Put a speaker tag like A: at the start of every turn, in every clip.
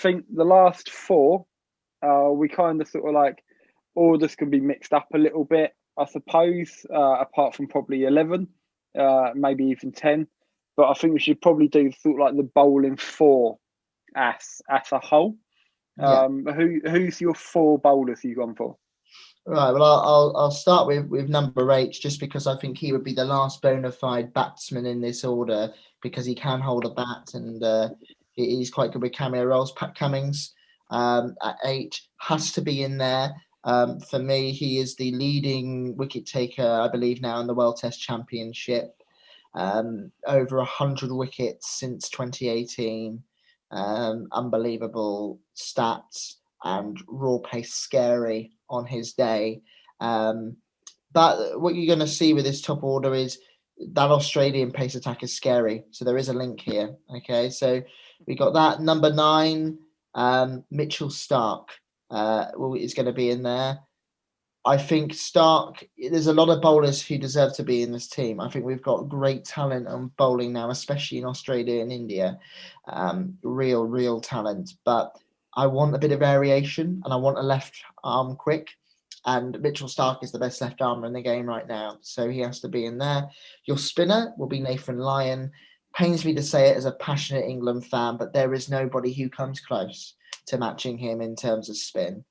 A: think the last four, we kind of sort of like orders can be mixed up a little bit, I suppose. Apart from probably 11, maybe even 10. But I think we should probably do sort of like the bowling four as a whole.
B: Yeah.
A: Who's your four bowlers you've gone for?
B: Right. Well, I'll start with number eight, just because I think he would be the last bona fide batsman in this order, because he can hold a bat, and he's quite good with cameo roles. Pat Cummins at eight has to be in there. For me, he is the leading wicket taker, I believe, now in the World Test Championship. Over 100 wickets since 2018. Unbelievable stats, and raw pace scary on his day. But what you're going to see with this top order is that Australian pace attack is scary. So there is a link here. Okay, so we got that. Number 9, Mitchell Starc is going to be in there. I think Starc, there's a lot of bowlers who deserve to be in this team. I think we've got great talent on bowling now, especially in Australia and India. Real talent. But I want a bit of variation, and I want a left arm quick. And Mitchell Starc is the best left armer in the game right now, so he has to be in there. Your spinner will be Nathan Lyon. Pains me to say it as a passionate England fan, but there is nobody who comes close to matching him in terms of spin.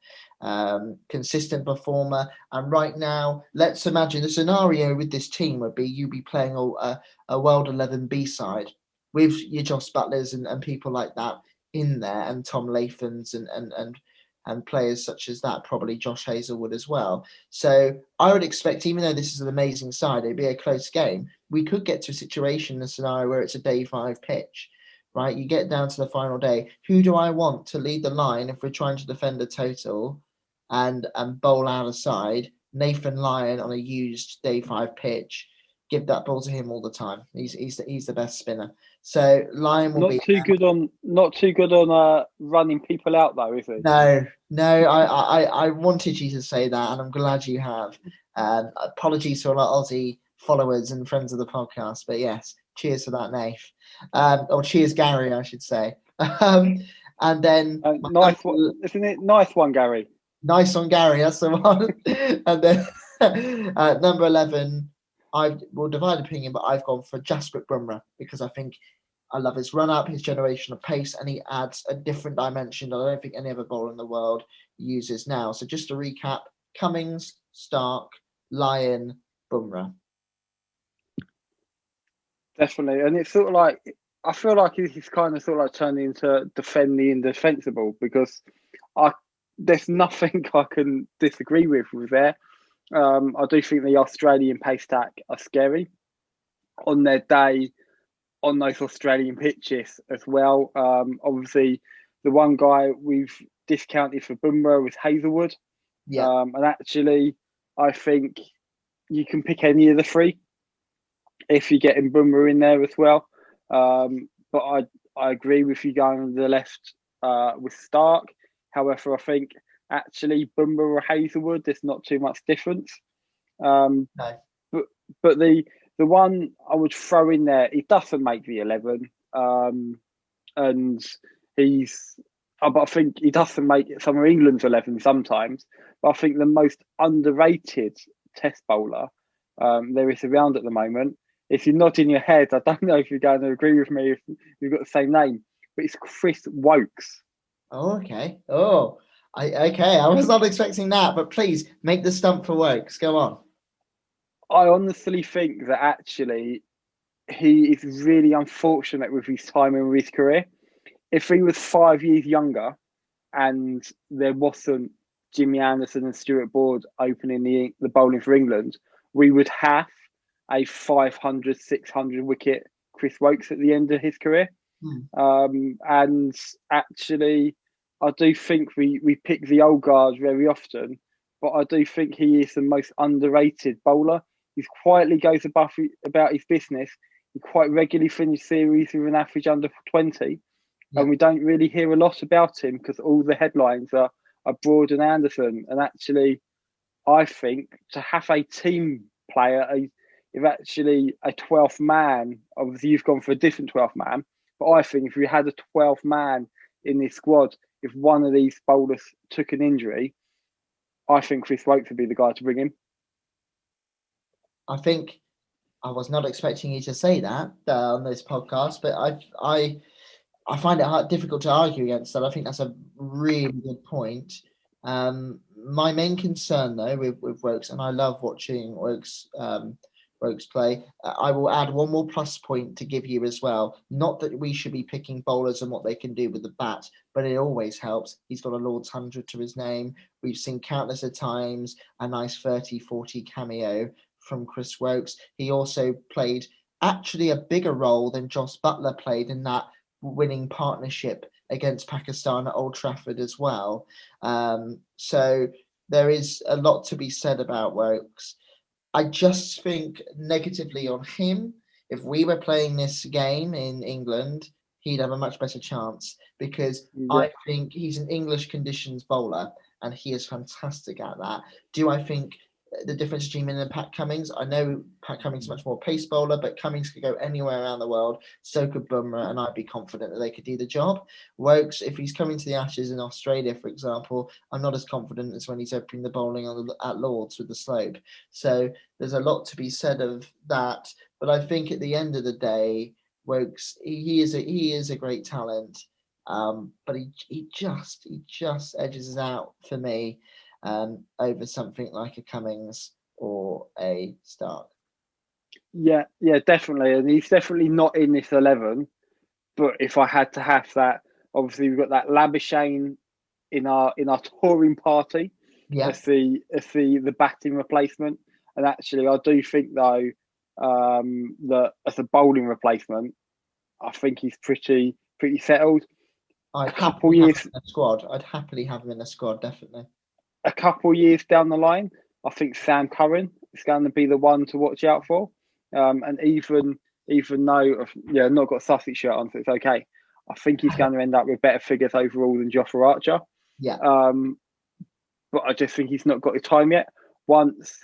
B: Consistent performer, and right now, let's imagine the scenario with this team would be you be playing a World 11 B side with your Joss Butlers and people like that in there, and Tom Lathams and players such as that, probably Josh Hazlewood as well. So I would expect, even though this is an amazing side, it'd be a close game. We could get to a situation, a scenario where it's a day 5 pitch, right? You get down to the final day. Who do I want to lead the line if we're trying to defend a total and bowl out a side? Nathan Lyon on a used day 5 pitch. Give that ball to him all the time. He's the best spinner. So Lyon will be
A: Not too good on running people out though, is he?
B: No. I wanted you to say that, and I'm glad you have. Apologies to all our Aussie followers and friends of the podcast, but yes, cheers for that, Nath. Or cheers, Gary, I should say. And then
A: nice one, isn't it? Nice one, Gary.
B: Nice on Gary, that's the one. And then number 11, I will divide opinion, but I've gone for Jasprit Bumrah, because I think I love his run up, his generation of pace, and he adds a different dimension that I don't think any other bowler in the world uses now. So just to recap: Cummins, Starc, Lyon, Bumrah.
A: Definitely, and it's sort of like, I feel like he's kind of sort of like turning into defend the indefensible, because there's nothing I can disagree with there. I do think the Australian pace attack are scary on their day on those Australian pitches as well. Obviously, the one guy we've discounted for Bumrah was Hazlewood.
B: Yeah.
A: And actually, I think you can pick any of the three if you're getting Bumrah in there as well. But I agree with you going on the left with Starc. However, I think actually Bumrah or Hazlewood, there's not too much difference.
B: No.
A: But the one I would throw in there, he doesn't make the 11, and but I think he doesn't make some of England's 11 sometimes. But I think the most underrated Test bowler there is around at the moment. If you're nodding your head, I don't know if you're going to agree with me if you've got the same name, but it's Chris Woakes.
B: Oh, okay. I was not expecting that, but please make the stump for Woakes. Go on.
A: I honestly think that actually he is really unfortunate with his timing of his career. If he was 5 years younger and there wasn't Jimmy Anderson and Stuart Broad opening the bowling for England, we would have a 500, 600 wicket Chris Woakes at the end of his career. And actually, I do think we pick the old guard very often, but I do think he is the most underrated bowler. He quietly goes about his business. He quite regularly finishes series with an average under 20. Yeah. And we don't really hear a lot about him because all the headlines are Broad and Anderson. And actually, I think to have a team player, if actually a 12th man, obviously you've gone for a different 12th man, but I think if you had a 12th man in this squad, if one of these bowlers took an injury, I think Chris Woakes would be the guy to bring in.
B: I think I was not expecting you to say that on this podcast, but I find it difficult to argue against that. I think that's a really good point. My main concern, though, with Woakes, and I love watching Woakes play. I will add one more plus point to give you as well. Not that we should be picking bowlers and what they can do with the bat, but it always helps. He's got a Lord's 100 to his name. We've seen countless of times a nice 30-40 cameo from Chris Woakes. He also played actually a bigger role than Jos Buttler played in that winning partnership against Pakistan at Old Trafford as well. So there is a lot to be said about Woakes. I just think negatively on him, if we were playing this game in England, he'd have a much better chance because I think he's an English conditions bowler and he is fantastic at that. Do I think the difference between him and Pat Cummins? I know Pat Cummins is much more pace bowler, but Cummins could go anywhere around the world. So could Bumrah, and I'd be confident that they could do the job. Woakes, if he's coming to the Ashes in Australia, for example, I'm not as confident as when he's opening the bowling at Lords with the slope. So there's a lot to be said of that. But I think at the end of the day, Woakes, he is a great talent. But he just edges out for me over something like a Cummins or a Stark.
A: Yeah, definitely. And he's definitely not in this 11. But if I had to have that, obviously we've got that Labuschagne in our touring party as the batting replacement. And actually, I do think though that as a bowling replacement, I think he's pretty settled.
B: I'd happily have him in a squad. I'd happily have him in a squad, definitely.
A: A couple of years down the line, I think Sam Curran is going to be the one to watch out for. And even though I've not got a Sussex shirt on, so it's okay. I think he's going to end up with better figures overall than Jofra Archer.
B: Yeah.
A: But I just think he's not got the time yet. Once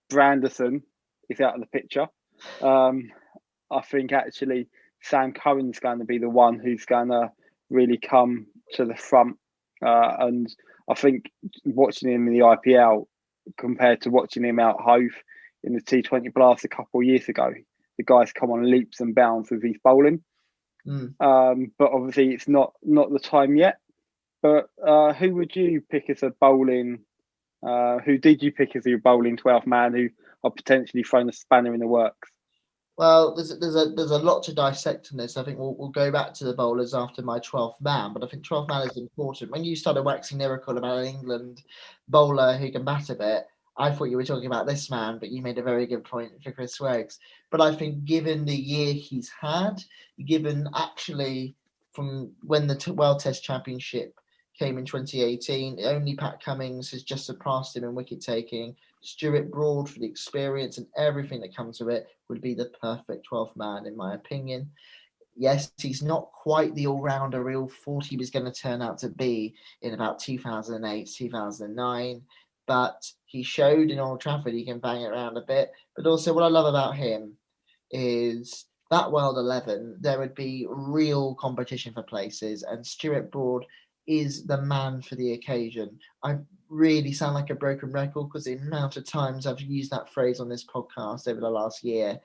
A: Branderson is out of the picture, I think actually Sam Curran's going to be the one who's going to really come to the front. And I think watching him in the IPL compared to watching him out Hove in the T20 Blast a couple of years ago, the guy's come on leaps and bounds with his bowling. But obviously it's not the time yet. But who would you pick as a bowling? Who did you pick as your bowling 12th man who are potentially throwing a spanner in the works?
B: Well, there's a lot to dissect in this. I think we'll go back to the bowlers after my 12th man, but I think 12th man is important. When you started waxing lyrical about an England bowler who can bat a bit, I thought you were talking about this man, but you made a very good point for Chris Woakes. But I think given the year he's had, given actually from when the World Test Championship came in 2018, only Pat Cummins has just surpassed him in wicket taking. Stuart Broad, for the experience and everything that comes with it, would be the perfect 12th man, in my opinion. Yes, he's not quite the all-rounder we thought he was going to turn out to be in about 2008, 2009, but he showed in Old Trafford he can bang it around a bit. But also what I love about him is that World 11, there would be real competition for places, and Stuart Broad is the man for the occasion. I really sound like a broken record because the amount of times I've used that phrase on this podcast over the last year,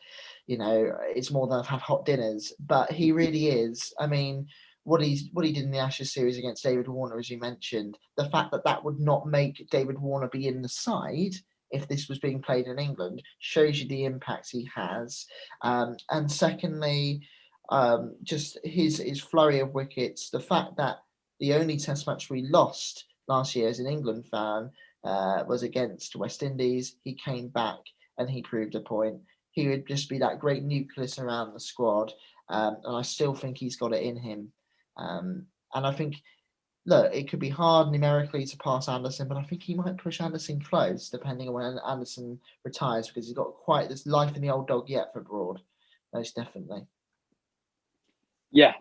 B: it's more than I've had hot dinners, but he really is. I mean, what he did in the Ashes series against David Warner, as you mentioned, the fact that would not make David Warner be in the side if this was being played in England shows you the impact he has. And secondly, just his flurry of wickets, the fact that the only test match we lost last year as an England fan was against West Indies. He came back and he proved a point. He would just be that great nucleus around the squad. And I still think he's got it in him. And I think, look, it could be hard numerically to pass Anderson, but I think he might push Anderson close, depending on when Anderson retires, because he's got quite this life in the old dog yet for Broad. Most definitely.
A: Yeah,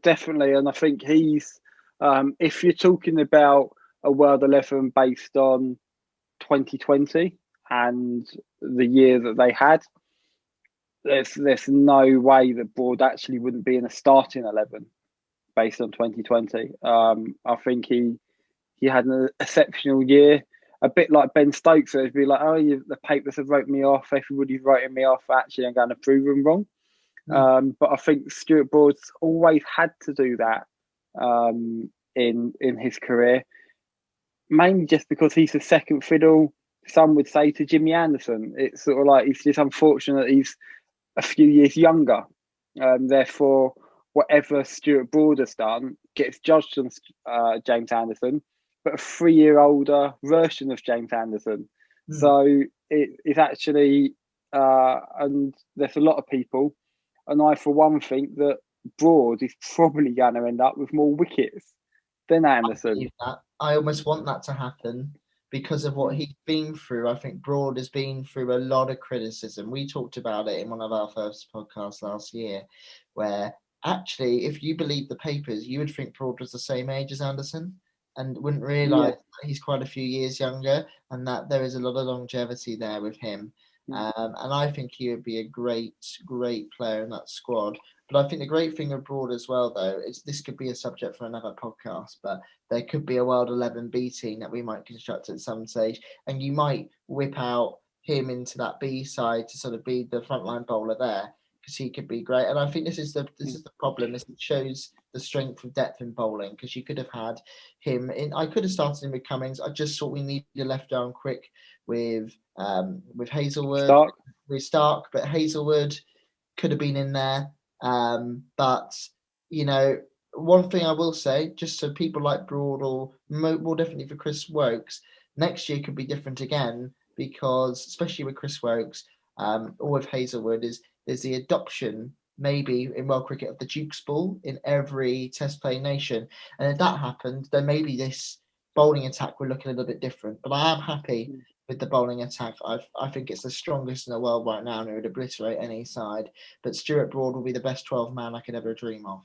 A: definitely. And I think he's, if you're talking about a World 11 based on 2020 and the year that they had, there's no way that Broad actually wouldn't be in a starting 11 based on 2020. I think he had an exceptional year, a bit like Ben Stokes. So it'd be like, oh, the papers have wrote me off. Everybody's writing me off. Actually, I'm going to prove them wrong. But I think Stuart Broad's always had to do that in his career, mainly just because he's the second fiddle, some would say, to Jimmy Anderson. It's sort of like it's just unfortunate he's a few years younger. Therefore, whatever Stuart Broad has done gets judged on James Anderson, but a 3-year older version of James Anderson. So it's actually, and there's a lot of people, and I, for one, think that Broad is probably going to end up with more wickets than Anderson.
B: I almost want that to happen because of what he's been through. I think Broad has been through a lot of criticism. We talked about it in one of our first podcasts last year, where actually, if you believe the papers, you would think Broad was the same age as Anderson and wouldn't realise that he's quite a few years younger and that there is a lot of longevity there with him. And I think he would be a great player in that squad. But I think the great thing abroad as well, though, is this could be a subject for another podcast, but there could be a World 11 B team that we might construct at some stage. And you might whip out him into that B side to sort of be the frontline bowler there, because he could be great. And I think this is the problem, is it shows the strength of depth in bowling, because you could have had him in. I could have started him with Cummins. I just thought we needed a left arm quick with Hazlewood, with Stark, but Hazlewood could have been in there. But you know, one thing I will say, just so people like Broad, or more definitely for Chris Woakes, next year could be different again, because especially with Chris Woakes, or with Hazlewood, there's the adoption maybe in world cricket of the Duke's ball in every Test playing nation, and if that happened, then maybe this bowling attack will look a little bit different. But I am happy with the bowling attack. I think it's the strongest in the world right now, and it would obliterate any side. But Stuart Broad will be the best 12 man I could ever dream of.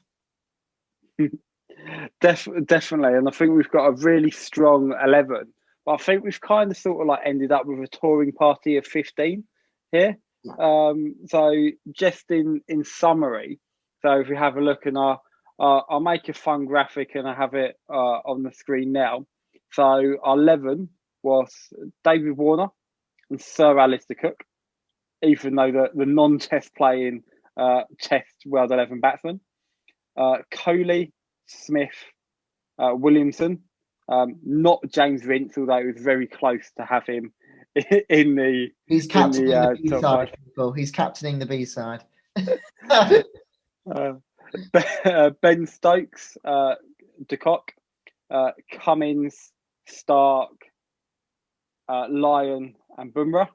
A: Definitely, and I think we've got a really strong 11. But I think we've kind of sort of like ended up with a touring party of 15 here. So just in summary, so if we have a look, and I'll make a fun graphic and I have it on the screen now. So our 11 was David Warner and Sir Alistair Cook, even though the non-test playing Test World 11 batsman. Kohli, Smith, Williamson, not James Vince, although it was very close to have him in the.
B: He's captaining the B side. He's captaining the B side.
A: Ben Stokes, De Kock, Cummins, Stark, Lyon, and Bumrah.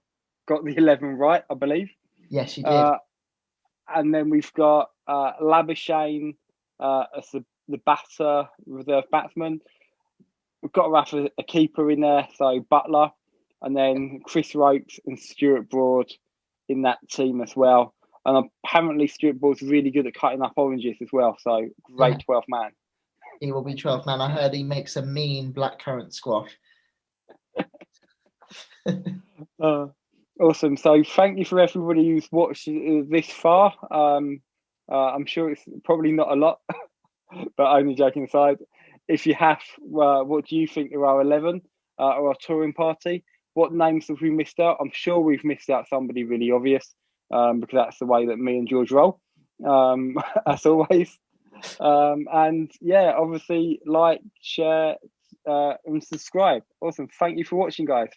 A: Got the 11 right, I believe.
B: Yes, you did.
A: And then we've got Labuschagne as the batter, reserve batsman. We've got to have a keeper in there, so Buttler, and then Chris Woakes and Stuart Broad in that team as well. And apparently Stuart Broad's really good at cutting up oranges as well, so great 12th man.
B: He will be 12th man. I heard he makes a mean blackcurrant squash.
A: Awesome. So thank you for everybody who's watched this far. I'm sure it's probably not a lot, but only joking aside. If you have, what do you think of our 11 or our touring party? What names have we missed out? I'm sure we've missed out somebody really obvious, because that's the way that me and George roll, as always. And yeah, obviously like, share, and subscribe. Awesome. Thank you for watching, guys.